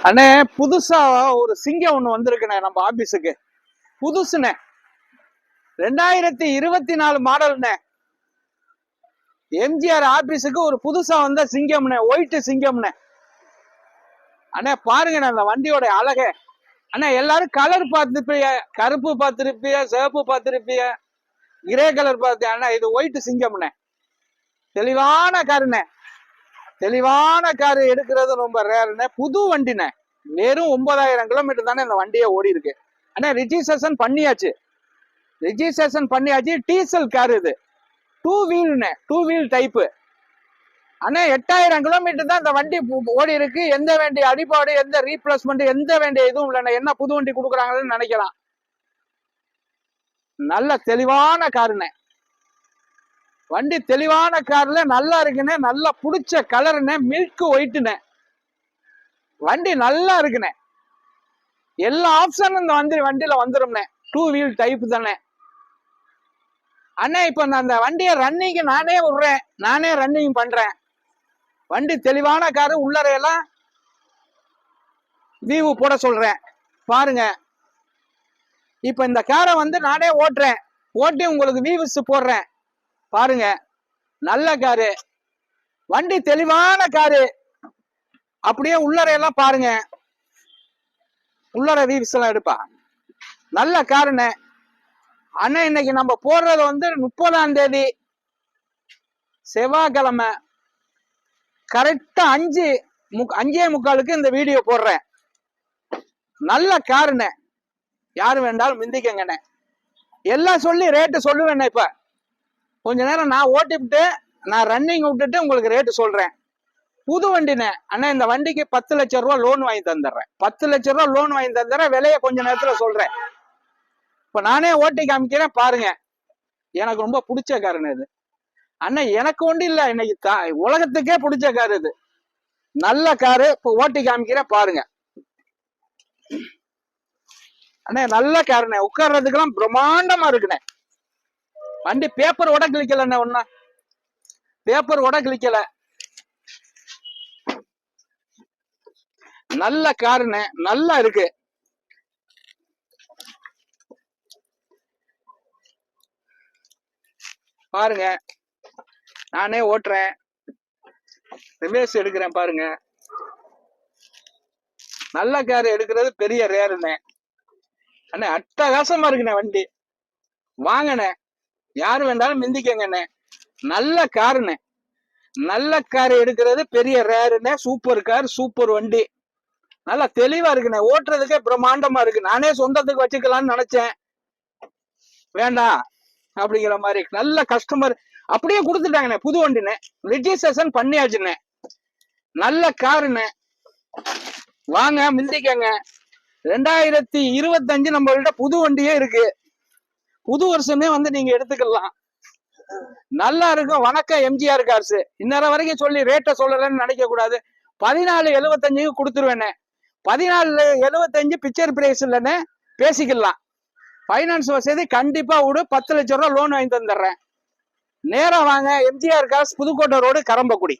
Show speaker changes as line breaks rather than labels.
அண்ணே புதுசா ஒரு சிங்கம் ஒண்ணு வந்திருக்குண்ணே நம்ம ஆபீஸுக்கு. புதுசுண்ணே, 2024 மாடல்ண்ணே. எம்ஜிஆர் ஆபீஸுக்கு ஒரு புதுசா வந்த சிங்கம்ண்ணே, ஒயிட் சிங்கம்ண்ணே. அண்ணே பாருங்கண்ணே அந்த வண்டியோட அழகே. அண்ணா எல்லாரும் கலர் பார்த்துருப்பீங்க, கருப்பு பார்த்துருப்பீங்க, சிவப்பு பார்த்துருப்பீங்க, கிரே கலர் பார்த்து. அண்ணா இது ஒயிட் சிங்கம்ண்ணே, தெளிவான காருண்ணே. தெளிவான காரு எடுக்கிறது ரொம்ப ரேருண்ணே. புது வண்டிண்ணே, வெறும் 9000 கிலோமீட்டர் தானே இந்த வண்டியே ஓடி இருக்கு. அண்ணா ரிஜிஸ்ட்ரேஷன் பண்ணியாச்சு, ரிஜிஸ்ட்ரேஷன் பண்ணியாச்சு. டீசல் கார் இது, 2 வீல்ண்ணே, 2 வீல் டைப்பு. அண்ணா 8000 கிலோமீட்டர் தான் இந்த வண்டி ஓடி இருக்கு. எந்த வேண்டிய அடிபாடு, எந்த ரீப்ளேஸ்மெண்ட், எந்த வேண்டிய இதுவும் இல்லைண்ணே. என்ன புது வண்டி கொடுக்குறாங்கன்னு நினைக்கலாம். நல்ல தெளிவான காருண்ணே, வண்டி தெளிவான கார்ல நல்லா இருக்குண்ணே. நல்லா பிடிச்ச கலருண்ணே, மில்க் ஒயிட்டுண்ணே. வண்டி நல்லா இருக்குண்ணே, எல்லா ஆப்ஷனும் இந்த வண்டியில வந்துரும்ண்ணே. 2 வீல் டைப் தானே அண்ணா. இப்ப நான் அந்த வண்டியை ரன்னிங் நானே விடுறேன், நானே ரன்னிங் பண்றேன். வண்டி தெளிவான காரு, உள்ளறையெல்லாம் வியூ போட சொல்றேன் பாருங்க. இப்ப இந்த காரை நானே ஓட்டுறேன், ஓட்டி உங்களுக்கு வியூஸ் போடுறேன் பாருங்க. நல்ல காரு, வண்டி தெளிவான காரு. அப்படியே உள்ளறையெல்லாம் பாருங்க, உள்ளறை வியூஸ் எல்லாம் எடுப்பா. நல்ல காருண்ணே. அண்ணா இன்னைக்கு நம்ம போடுறது 30ஆம் தேதி செவ்வாய்க்கிழமை, கரெக்டா 5:45 இந்த வீடியோ போடுறேன். நல்ல காருண்ணே, யாரு வேண்டாலும் மிந்திக்கங்கண்ணே. எல்லாம் சொல்லி ரேட்டு சொல்லுவேண்ணே. இப்ப கொஞ்ச நேரம் நான் ஓட்டிவிட்டு நான் ரன்னிங் விட்டுட்டு உங்களுக்கு ரேட்டு சொல்றேன். புது வண்டிண்ணே. அண்ணா இந்த வண்டிக்கு 10 லட்சம் ரூபா லோன் வாங்கி தந்துடுறேன். 10 லட்சம் ரூபா லோன் வாங்கி தந்துடுறேன். விலையை கொஞ்ச நேரத்துல சொல்றேன். இப்ப நானே ஓட்டி காமிக்கிறேன் பாருங்க. எனக்கு ரொம்ப பிடிச்ச காருண்ணே இது. அண்ணா எனக்கு ஒன்றும் இல்லை, இன்னைக்கு உலகத்துக்கே பிடிச்ச காரு இது. நல்ல காரு. இப்ப ஓட்டி காமிக்கிறேன் பாருங்க. அண்ணே நல்ல காருண்ணே, உட்கார்றதுக்கெல்லாம் பிரம்மாண்டமா இருக்குண்ணே. வண்டி பேப்பர் ஓட கிளிக்கலண்ணே, ஒண்ணா பேப்பர் ஓட கிளிக்கல. நல்ல காருண்ணே, நல்லா இருக்கு. பாருங்க, நானே ஓட்டுறேன், ரிவர்ஸ் எடுக்கிறேன் பாருங்க. நல்ல கார் எடுக்கிறது பெரிய ரேருண்ணே. அண்ணே அட்டகாசமா இருக்குண்ணே வண்டி. வாங்கண்ணே, யாரு வேண்டாலும் மிந்திக்கங்கண்ணே. நல்ல காருண்ணே, நல்ல கார் எடுக்கிறது பெரிய ரேருண்ணே. சூப்பர் கார், சூப்பர் வண்டி. நல்லா தெளிவா இருக்குண்ணே, ஓட்டுறதுக்கே பிரம்மாண்டமா இருக்கு. நானே சொந்தத்துக்கு வச்சுக்கலாம்னு நினைச்சேன், வேண்டாம் அப்படிங்கிற மாதிரி. நல்ல கஸ்டமர் அப்படியே கொடுத்துட்டாங்கண்ணே. புது வண்டிண்ணே, ரிஜிஸ்ட்ரேஷன் பண்ணியாச்சுண்ணே. நல்ல காருண்ணே, வாங்க மிந்திக்கங்க. 2025 நம்மள்கிட்ட புது வண்டியே இருக்கு. புது வருஷமே நீங்க எடுத்துக்கலாம், நல்லா இருக்கும். வணக்கம் எம்ஜிஆர் கார்ஸ். இன்னொரு வரைக்கும் சொல்லி ரேட்டை சொல்லலன்னு நினைக்க கூடாது. 14.75 கொடுத்துருவேண்ணே. 14.75 பிக்சர் பிரைஸ் இல்லைன்னு பேசிக்கலாம். பைனான்ஸ் வசதி கண்டிப்பா விடு. 10 லட்சம் ரூபா லோன் வாங்கி தந்துடுறேன். நேரம் வாங்க, எம்ஜிஆர் கார்ஸ், புதுக்கோட்டை ரோடு, கரம்பக்குடி.